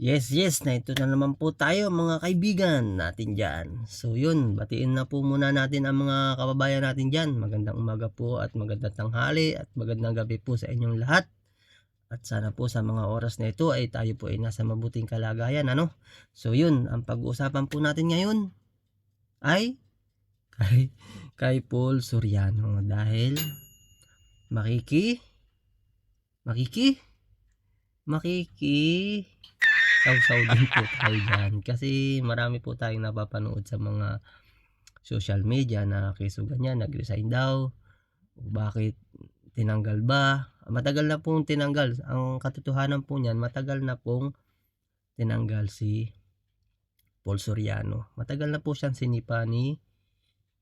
Yes, na ito na naman po tayo mga kaibigan natin dyan. So yun, batiin na po muna natin ang mga kababayan natin dyan. Magandang umaga po at magandang tanghali at magandang gabi po sa inyong lahat. At sana po sa mga oras na ito ay tayo po ay nasa mabuting kalagayan, ano? So yun, ang pag-uusapan po natin ngayon ay kay Paul Soriano dahil makiki sausaw din po tayo dyan kasi marami po tayong napapanood sa mga social media na keso ganyan, nag-resign daw, bakit tinanggal ba, matagal na pong tinanggal. Ang katotohanan po niyan, matagal na pong tinanggal si Paul Soriano, matagal na po siyang sinipa ni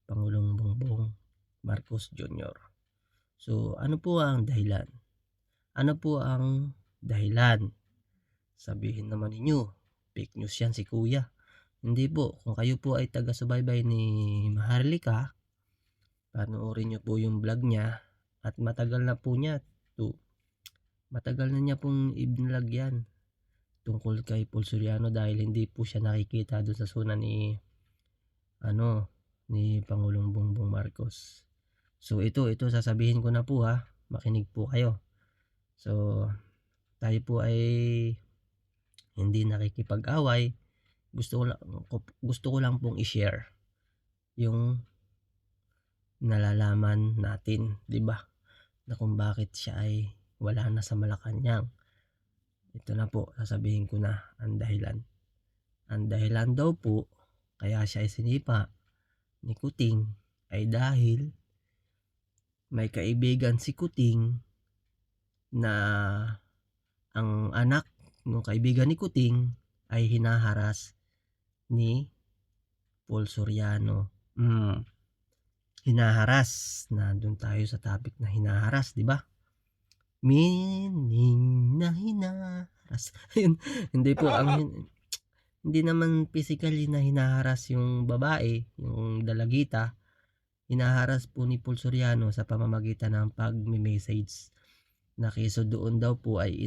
Pangulong Bongbong Marcos Jr. So ano po ang dahilan? Sabihin naman ninyo, fake news yan si kuya. Hindi po, kung kayo po ay taga-subaybay ni Maharlika, panoorin nyo po yung vlog niya at matagal na niya pong ibinlag yan tungkol kay Paul Soriano dahil hindi po siya nakikita doon sa zona ni Pangulong Bongbong Marcos. So ito sasabihin ko na po ha, makinig po kayo. So tayo po ay hindi nakikipag-away, gusto ko lang pong i-share yung nalalaman natin, 'di ba? Na kung bakit siya ay wala na sa Malacanang. Ito na po, sasabihin ko na ang dahilan. Ang dahilan daw po kaya siya ay sinipa ni Kuting ay dahil may kaibigan si Kuting na ang anak ng kaibigan ni Kuting ay hinaharas ni Paul Soriano. Hinaharas, nandun tayo sa topic na hinaharas, di ba? Meaning na hinaharas. Hindi po hindi naman physically na hinaharas yung babae, yung dalagita. Hinaharas po ni Paul Soriano sa pamamagitan ng pag-message na keso doon daw po ay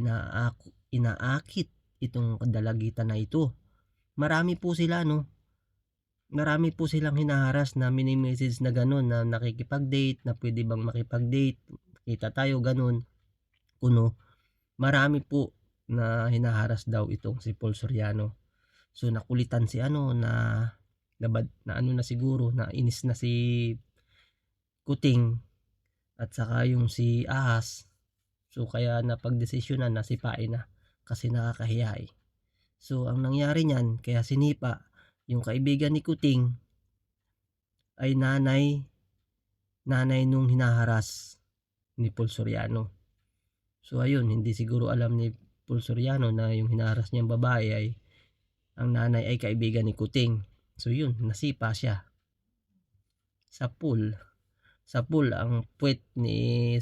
inaakit itong dalagita na ito. Marami po silang hinaharas na mini-message na gano'n na nakikipag-date, na pwede bang makipag-date, kita tayo gano'n. Marami po na hinaharas daw itong si Paul Soriano. So nakulitan si siguro na inis na si Kuting at saka yung si Ahas. So kaya napagdesisyonan na sipain na kasi nakakahiya eh. So ang nangyari niyan, kaya sinipa yung kaibigan ni Kuting ay nanay nung hinaharas ni Paul Soriano. So ayun, hindi siguro alam ni Paul Soriano na yung hinaharas niyang babae ay ang nanay ay kaibigan ni Kuting. So yun, nasipa siya sa pool ang puwet ni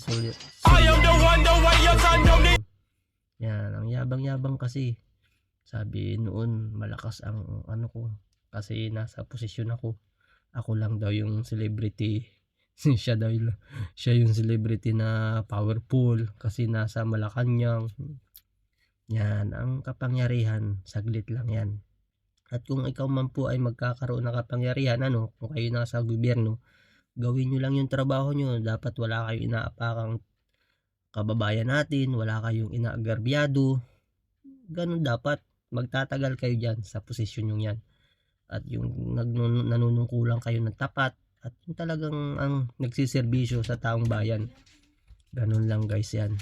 yan, ang yabang kasi. Sabi noon malakas ang ko kasi nasa posisyon ako lang daw yung celebrity. siya yung celebrity na powerful kasi nasa Malacanang. Yan, ang kapangyarihan saglit lang yan. At kung ikaw man po ay magkakaroon ng kapangyarihan, kung kayo nasa gobyerno, gawin nyo lang yung trabaho nyo. Dapat wala kayong inaapakang kababayan natin, wala kayong inaagarbyado. Ganun dapat. Magtatagal kayo dyan sa posisyon nyo yan. At yung nanunungkulan kayo ng tapat at yung talagang ang nagsiservisyo sa taong bayan. Ganun lang guys yan.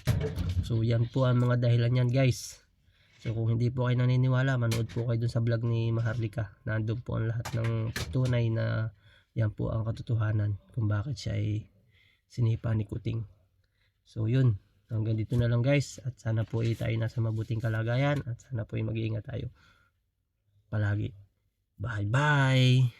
So yan po ang mga dahilan yan guys. So kung hindi po kayo naniniwala, manood po kayo dun sa vlog ni Maharlika. Nandun po ang lahat ng tunay na yan po ang katotohanan kung bakit siya ay sinipa ni Kuting. So yun, hanggang dito na lang guys, at sana po ay tayo nasa mabuting kalagayan at sana po ay mag-iingat tayo palagi. Bye bye!